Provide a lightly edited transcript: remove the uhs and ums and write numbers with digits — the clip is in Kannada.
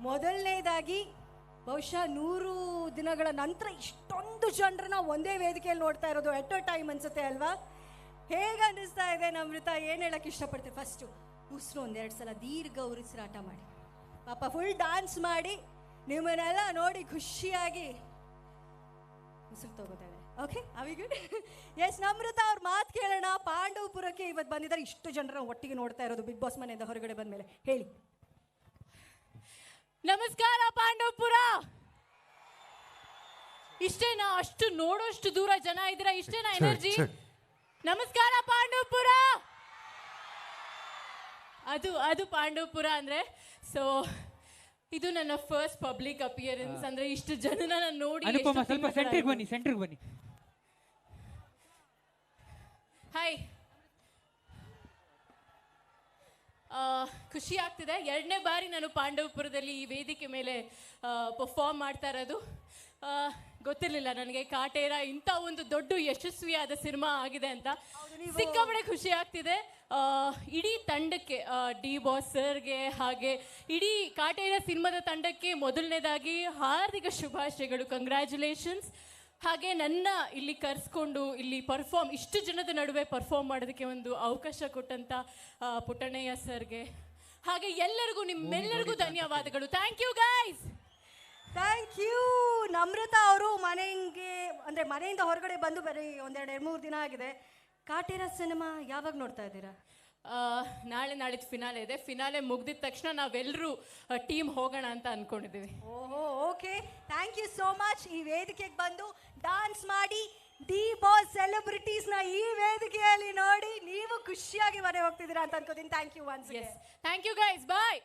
ಮೊದಲನೇದಾಗಿ ಬಹುಶಃ 100 ದಿನಗಳ ನಂತರ ಇಷ್ಟೊಂದು ಜನರನ್ನ ಒಂದೇ ವೇದಿಕೆಯಲ್ಲಿ ನೋಡ್ತಾ ಇರೋದು ಎಟ್ ಅ ಟೈಮ್ ಅನ್ಸುತ್ತೆ ಅಲ್ವಾ? ಹೇಗೆ ಅನ್ನಿಸ್ತಾ ಇದೆ ನಮ್ರತ? ಏನು ಹೇಳಕ್ಕೆ ಇಷ್ಟಪಡ್ತೀವಿ? ಫಸ್ಟು ಉಸಿರು ಒಂದೆರಡು ಸಲ ದೀರ್ಘ ಉಸಿರಾಟ ಮಾಡಿ, ಪಾಪ ಫುಲ್ ಡ್ಯಾನ್ಸ್ ಮಾಡಿ ನಿಮ್ಮನ್ನೆಲ್ಲ ನೋಡಿ ಖುಷಿಯಾಗಿ ಉಸಿರು ತಗೋತಾಳೆ. ಓಕೆ, ಅವಿ ಗುಡ್. ಎಸ್, ನಮ್ರತ ಅವ್ರ ಮಾತು ಕೇಳೋಣ. ಪಾಂಡವಪುರಕ್ಕೆ ಇವತ್ತು ಬಂದಿದ್ದಾರೆ, ಇಷ್ಟು ಜನರ ಒಟ್ಟಿಗೆ ನೋಡ್ತಾ ಇರೋದು ಬಿಗ್ ಬಾಸ್ ಮನೆಯಿಂದ ಹೊರಗಡೆ ಬಂದ್ಮೇಲೆ. ಹೇಳಿ. ನಮಸ್ಕಾರ ಪಾಂಡವಪುರ. ಇಷ್ಟೇನಾ? ಅಷ್ಟು ನೋಡೋಷ್ಟು ದೂರ ಜನ ಇದ್ದೀರಾ? ಇಷ್ಟೇನಾ ಎನರ್ಜಿ? ನಮಸ್ಕಾರ ಪಾಂಡವಪುರ. ಅದು ಪಾಂಡವಪುರ ಅಂದ್ರೆ. ಸೊ ಇದು ನನ್ನ ಫಸ್ಟ್ ಪಬ್ಲಿಕ್ ಅಪಿಯರೆನ್ಸ್. ಅಂದ್ರೆ ಇಷ್ಟು ಜನನ ನಾನು ನೋಡಿ. ಅನುಪಮ ಸ್ವಲ್ಪ ಸೆಂಟ್ರಿಗೆ ಬನ್ನಿ. ಹಾಯ್, ಖುಷಿ ಆಗ್ತಿದೆ. 2ನೇ ಬಾರಿ ನಾನು ಪಾಂಡವಪುರದಲ್ಲಿ ಈ ವೇದಿಕೆ ಮೇಲೆ ಪರ್ಫಾರ್ಮ್ ಮಾಡ್ತಾ ಇರೋದು. ಗೊತ್ತಿರಲಿಲ್ಲ ನನಗೆ ಕಾಟೇರ ಇಂಥ ಒಂದು ದೊಡ್ಡ ಯಶಸ್ವಿಯಾದ ಸಿನಿಮಾ ಆಗಿದೆ ಅಂತ. ಸಿಕ್ಕಾಪಟ್ಟೆ ಖುಷಿ ಆಗ್ತಿದೆ. ಇಡೀ ತಂಡಕ್ಕೆ, ಡಿ ಬಾಸ್ ಸರ್ಗೆ ಹಾಗೆ ಇಡೀ ಕಾಟೇರ ಸಿನಿಮಾದ ತಂಡಕ್ಕೆ ಮೊದಲನೇದಾಗಿ ಹಾರ್ದಿಕ ಶುಭಾಶಯಗಳು, ಕಂಗ್ರ್ಯಾಚುಲೇಷನ್ಸ್. ಹಾಗೆ ನನ್ನ ಇಲ್ಲಿ ಕರೆಸ್ಕೊಂಡು ಇಲ್ಲಿ ಇಷ್ಟು ಜನದ ನಡುವೆ ಪರ್ಫಾರ್ಮ್ ಮಾಡೋದಕ್ಕೆ ಒಂದು ಅವಕಾಶ ಕೊಟ್ಟಂತ ಪುಟ್ಟಣ್ಣಯ್ಯ ಸರ್ಗೆ ಹಾಗೆ ಎಲ್ಲರಿಗೂ, ನಿಮ್ಮೆಲ್ಲರಿಗೂ ಧನ್ಯವಾದಗಳು. Thank you guys. Thank you. Namratha ಅವರು ಮನೆಯಿಂದ ಹೊರಗಡೆ ಬಂದು ಬರೀ 1-2-3 ದಿನ ಆಗಿದೆ. ಕಾಟೇರ ಸಿನಿಮಾ ಯಾವಾಗ ನೋಡ್ತಾ ಇದ್ದೀರಾ? ನಾಳಿದ್ದು ಫಿನಾಲೆ ಇದೆ. ಫಿನಾಲೆ ಮುಗ್ದಿದ ತಕ್ಷಣ ನಾವೆಲ್ಲರೂ ಟೀಮ್ ಹೋಗೋಣ ಅಂತ ಅನ್ಕೊಂಡಿದ್ದೀವಿ. ಓಹೋ, okay. Thank you so much. ಈ ವೇದಿಕೆಗೆ ಬಂದು ಡಾನ್ಸ್ ಮಾಡಿ ಡಿ ಬಾಸ್ ಸೆಲೆಬ್ರಿಟೀಸ್ನ ಈ ವೇದಿಕೆಯಲ್ಲಿ ನೋಡಿ ನೀವು ಖುಷಿಯಾಗಿ ಮನೆ ಹೋಗ್ತಿದ್ದೀರಾ ಅಂತ ಅನ್ಕೋತೀನಿ. Thank you once. Thank you guys. Bye.